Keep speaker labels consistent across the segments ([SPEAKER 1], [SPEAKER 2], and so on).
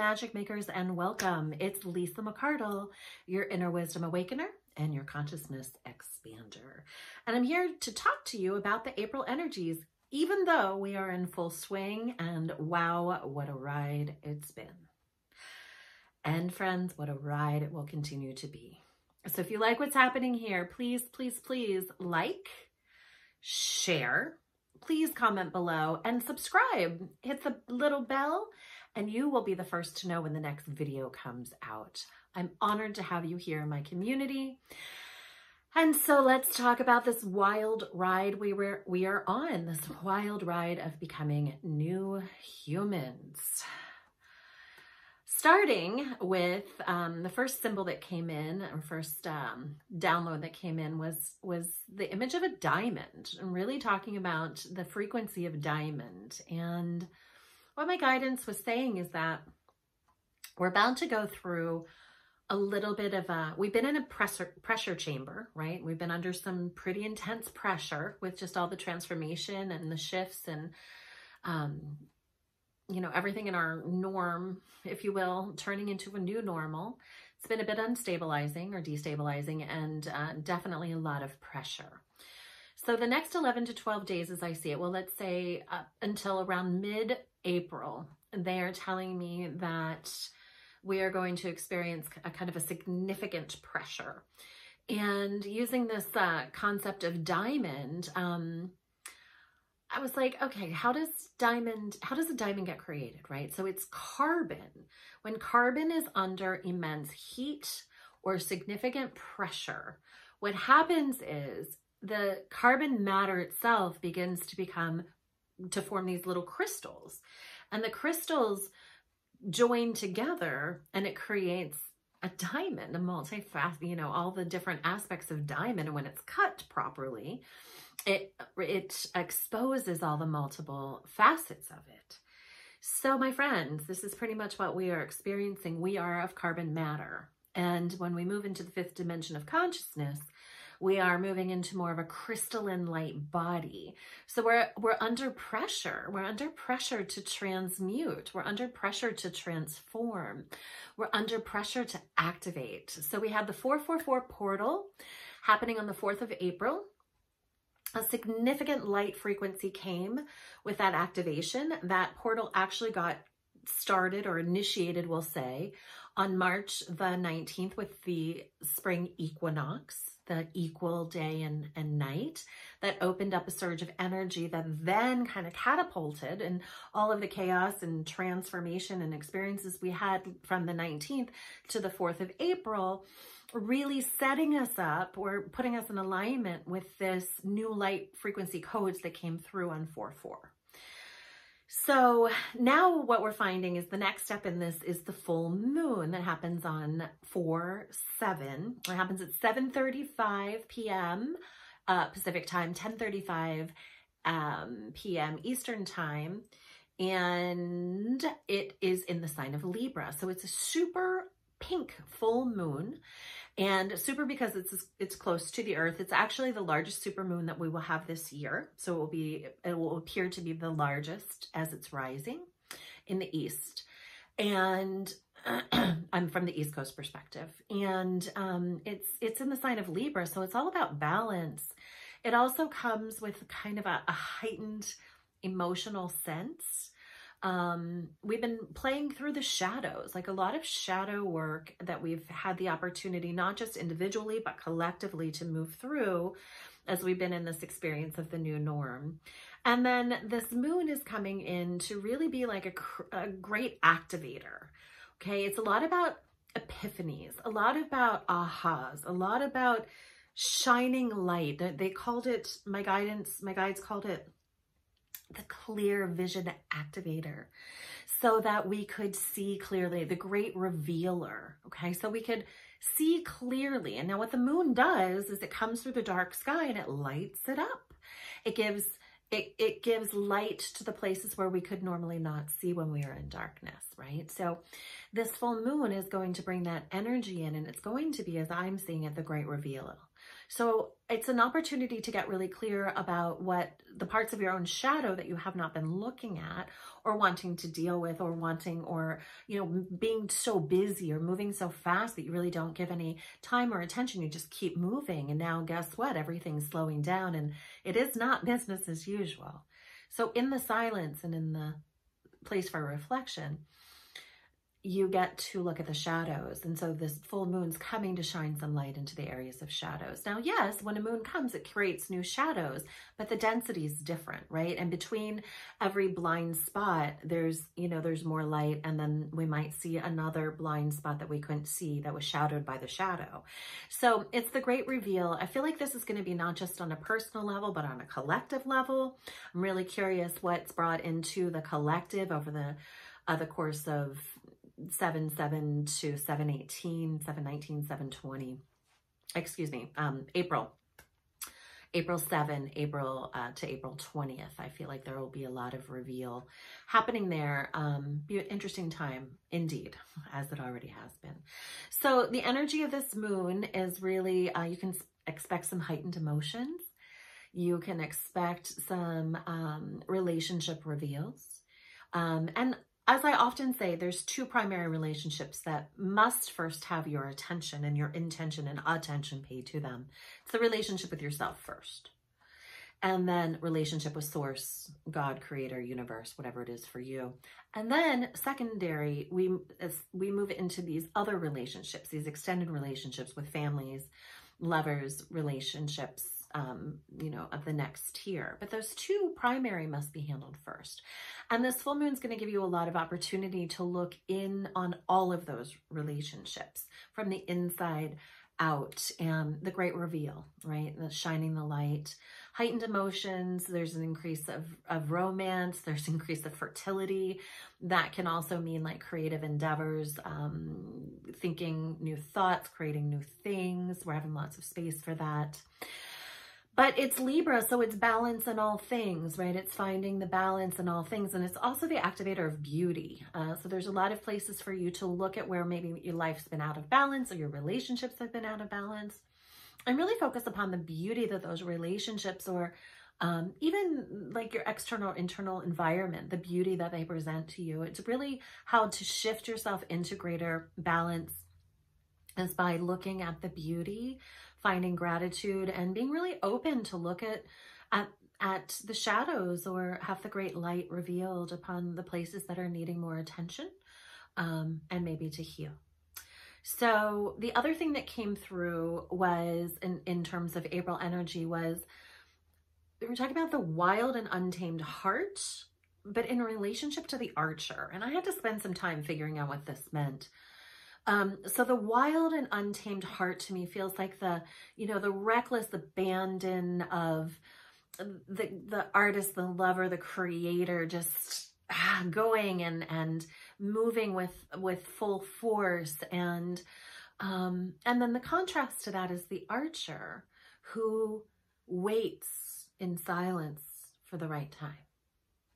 [SPEAKER 1] magic makers, and welcome. It's Lisa McCradle, your inner wisdom awakener and your consciousness expander. And I'm here to talk to you about the April energies, even though we are in full swing, and wow, what a ride it's been. And friends, what a ride it will continue to be. So if you like what's happening here, please, please, please like, share, please comment below and subscribe. Hit the little bell and you will be the first to know when the next video comes out. I'm honored to have you here in my community. And so let's talk about this wild ride we are on, this wild ride of becoming new humans. Starting with the first symbol that came in, or first download that came in was the image of a diamond, and really talking about the frequency of diamond. And what my guidance was saying is that we're about to go through a little bit of we've been in a pressure chamber, right? We've been under some pretty intense pressure with just all the transformation and the shifts and you know, everything in our norm, if you will, turning into a new normal. It's been a bit unstabilizing or destabilizing, and definitely a lot of pressure. So the next 11 to 12 days, as I see it, well, let's say until around mid-April, they are telling me that we are going to experience a kind of a significant pressure. And using this concept of diamond, I was like, okay, how does a diamond get created, right? So it's carbon. When carbon is under immense heat or significant pressure, what happens is the carbon matter itself begins to form these little crystals. And the crystals join together and it creates a diamond, a multifaceted, you know, all the different aspects of diamond. And when it's cut properly, it exposes all the multiple facets of it. So my friends, this is pretty much what we are experiencing. We are of carbon matter. And when we move into the fifth dimension of consciousness, we are moving into more of a crystalline light body. So we're under pressure. We're under pressure to transmute. We're under pressure to transform. We're under pressure to activate. So we had the 444 portal happening on the 4th of April. A significant light frequency came with that activation. That portal actually got started or initiated, we'll say, on March the 19th with the spring equinox, the equal day and night, that opened up a surge of energy that then kind of catapulted, and all of the chaos and transformation and experiences we had from the 19th to the 4th of April, really setting us up or putting us in alignment with this new light frequency codes that came through on 4/4. So now what we're finding is the next step in this is the full moon that happens on 4/7. It happens at 7:35 p.m. Pacific time, 10:35 p.m. Eastern time. And it is in the sign of Libra. So it's a super pink full moon, and super because it's close to the earth. It's actually the largest supermoon that we will have this year. So it will appear to be the largest as it's rising in the east. And I'm from the East Coast perspective, and it's in the sign of Libra. So it's all about balance. It also comes with kind of a heightened emotional sense. We've been playing through the shadows, like a lot of shadow work that we've had the opportunity, not just individually, but collectively to move through as we've been in this experience of the new norm. And then this moon is coming in to really be like a great activator. Okay. It's a lot about epiphanies, a lot about ahas, a lot about shining light. They called it, my guides called it the clear vision activator, so that we could see clearly, the great revealer. Okay, so we could see clearly. And now what the moon does is it comes through the dark sky and it lights it up. It gives light to the places where we could normally not see when we are in darkness, right? So this full moon is going to bring that energy in, and it's going to be, as I'm seeing it, the great revealer. So it's an opportunity to get really clear about what the parts of your own shadow that you have not been looking at or wanting to deal with, or wanting, or, you know, being so busy or moving so fast that you really don't give any time or attention. You just keep moving. And now guess what? Everything's slowing down and it is not business as usual. So in the silence and in the place for reflection, you get to look at the shadows. And so this full moon's coming to shine some light into the areas of shadows. Now, yes, when a moon comes, it creates new shadows, but the density is different, right? And between every blind spot, there's, you know, there's more light. And then we might see another blind spot that we couldn't see that was shadowed by the shadow. So it's the great reveal. I feel like this is going to be not just on a personal level, but on a collective level. I'm really curious what's brought into the collective over the course of 7/7 to 7/18, 7/19, 7/20, excuse me, April 7, April to April 20th. I feel like there will be a lot of reveal happening there. Be an interesting time indeed, as it already has been. So the energy of this moon is really, you can expect some heightened emotions. You can expect some relationship reveals. And as I often say, there's two primary relationships that must first have your attention and your intention and attention paid to them. It's the relationship with yourself first. And then relationship with source, God, creator, universe, whatever it is for you. And then secondary, we move into these other relationships, these extended relationships with families, lovers, relationships, you know, of the next tier. But those two primary must be handled first. And this full moon is going to give you a lot of opportunity to look in on all of those relationships from the inside out, and the great reveal, right? The shining the light, heightened emotions. There's an increase of romance. There's an increase of fertility. That can also mean like creative endeavors, thinking new thoughts, creating new things. We're having lots of space for that. But it's Libra, so it's balance in all things, right? It's finding the balance in all things. And it's also the activator of beauty. So there's a lot of places for you to look at where maybe your life's been out of balance or your relationships have been out of balance. And really focus upon the beauty that those relationships, or even like your external, internal environment, the beauty that they present to you. It's really how to shift yourself into greater balance is by looking at the beauty, finding gratitude, and being really open to look at the shadows, or have the great light revealed upon the places that are needing more attention, and maybe to heal. So the other thing that came through was, in terms of April energy, was we were talking about the wild and untamed heart, but in relationship to the archer. And I had to spend some time figuring out what this meant. So the wild and untamed heart to me feels like the, you know, the reckless abandon of the artist, the lover, the creator, just going and moving with full force. And then the contrast to that is the archer, who waits in silence for the right time,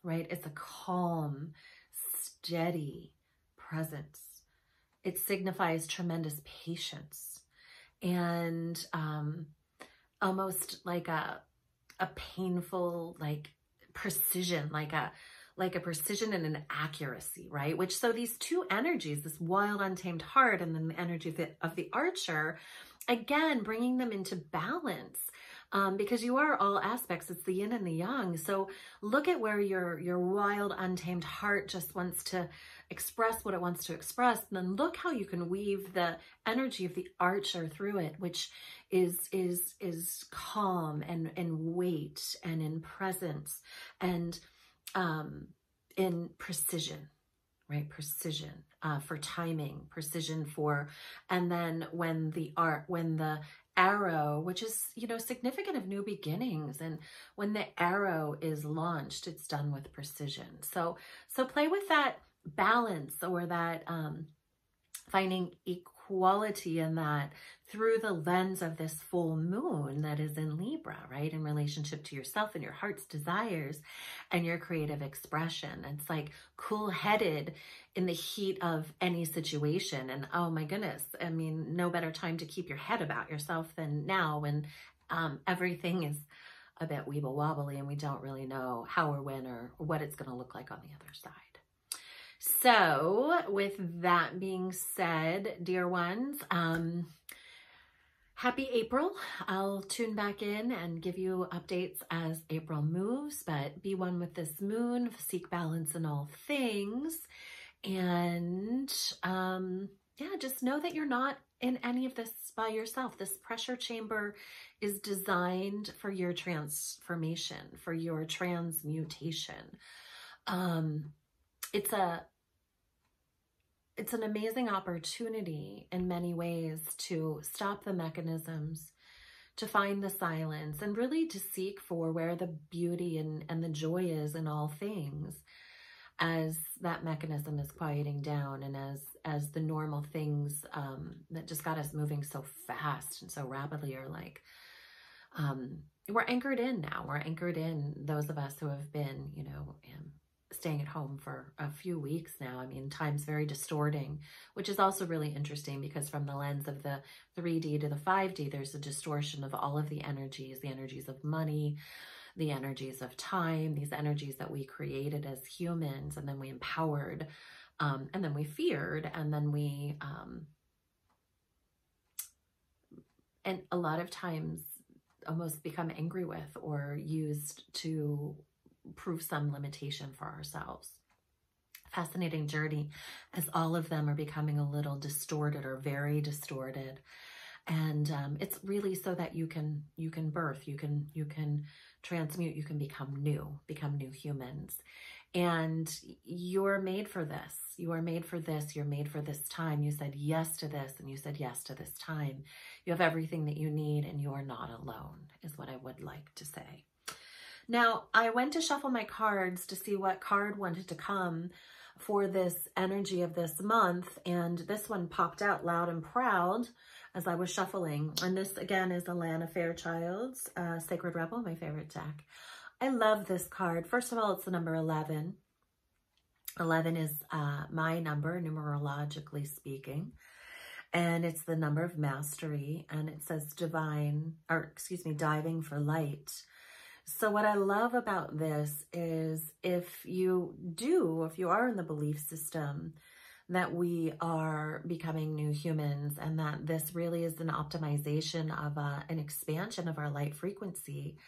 [SPEAKER 1] right? It's a calm, steady presence. It signifies tremendous patience and almost like a painful, like precision, like a precision and an accuracy, right? Which, so these two energies, this wild, untamed heart, and then the energy of the archer, again, bringing them into balance. Because you are all aspects. It's the yin and the yang. So look at where your wild, untamed heart just wants to express what it wants to express. And then look how you can weave the energy of the archer through it, which is calm and weight and in presence and in precision, right? Precision for timing, precision for, and then when the arrow, which is, you know, significant of new beginnings. And when the arrow is launched, it's done with precision. So play with that balance, or that finding quality in that through the lens of this full moon that is in Libra, right? In relationship to yourself and your heart's desires and your creative expression. It's like cool-headed in the heat of any situation. And oh my goodness, I mean, no better time to keep your head about yourself than now when everything is a bit weeble wobbly and we don't really know how or when or what it's going to look like on the other side. So with that being said, dear ones, happy April. I'll tune back in and give you updates as April moves, but be one with this moon, seek balance in all things. And yeah, just know that you're not in any of this by yourself. This pressure chamber is designed for your transformation, for your transmutation. It's an amazing opportunity in many ways to stop the mechanisms, to find the silence, and really to seek for where the beauty and the joy is in all things as that mechanism is quieting down and as the normal things that just got us moving so fast and so rapidly are like, we're anchored in now. We're anchored in, those of us who have been, you know, staying at home for a few weeks now. I mean, time's very distorting, which is also really interesting because from the lens of the 3D to the 5D, there's a distortion of all of the energies of money, the energies of time, these energies that we created as humans, and then we empowered, and then we feared, and then we, and a lot of times almost become angry with or used to prove some limitation for ourselves. Fascinating journey as all of them are becoming a little distorted or very distorted. And it's really so that you can birth, you can transmute, you can become new humans. And you're made for this. You are made for this. You're made for this time. You said yes to this and you said yes to this time. You have everything that you need and you are not alone, is what I would like to say. Now, I went to shuffle my cards to see what card wanted to come for this energy of this month, and this one popped out loud and proud as I was shuffling. And this, again, is Alana Fairchild's Sacred Rebel, my favorite deck. I love this card. First of all, it's the number 11. 11 is my number, numerologically speaking. And it's the number of mastery, and it says diving for light. So what I love about this is if you are in the belief system that we are becoming new humans and that this really is an optimization of an expansion of our light frequency,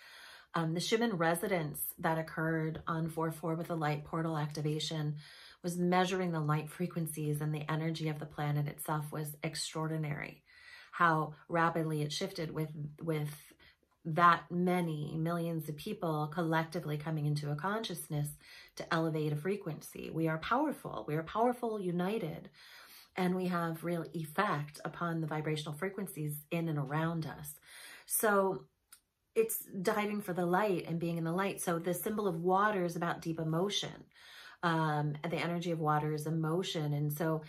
[SPEAKER 1] the Schumann resonance that occurred on 4/4 with the light portal activation was measuring the light frequencies, and the energy of the planet itself was extraordinary. How rapidly it shifted with that many millions of people collectively coming into a consciousness to elevate a frequency. We are powerful. We are powerful, united, and we have real effect upon the vibrational frequencies in and around us. So it's diving for the light and being in the light. So the symbol of water is about deep emotion. The energy of water is emotion. And so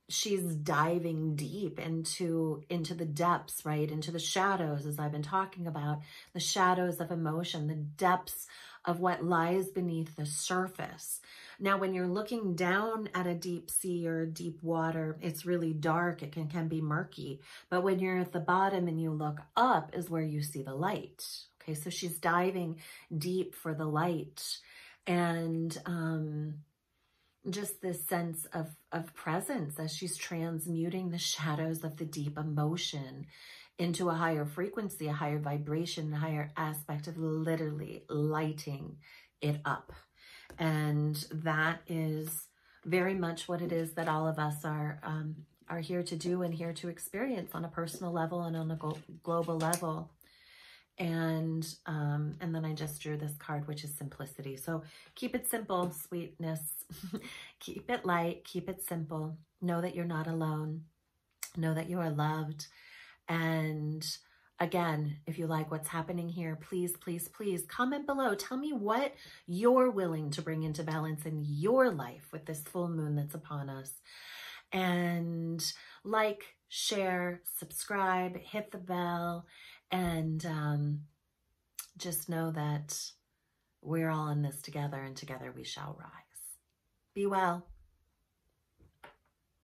[SPEAKER 1] she's diving deep into the depths, right? Into the shadows, as I've been talking about, the shadows of emotion, the depths of what lies beneath the surface. Now, when you're looking down at a deep sea or deep water, it's really dark. It can be murky. But when you're at the bottom and you look up is where you see the light. Okay, so she's diving deep for the light. And just this sense of presence as she's transmuting the shadows of the deep emotion into a higher frequency, a higher vibration, a higher aspect of literally lighting it up. And that is very much what it is that all of us are here to do and here to experience on a personal level and on a global level. And then I just drew this card, which is simplicity. So keep it simple, sweetness. Keep it light, keep it simple. Know that you're not alone. Know that you are loved. And again, if you like what's happening here, please, please, please comment below. Tell me what you're willing to bring into balance in your life with this full moon that's upon us. And like share, subscribe, hit the bell, and just know that we're all in this together, and together we shall rise. Be well.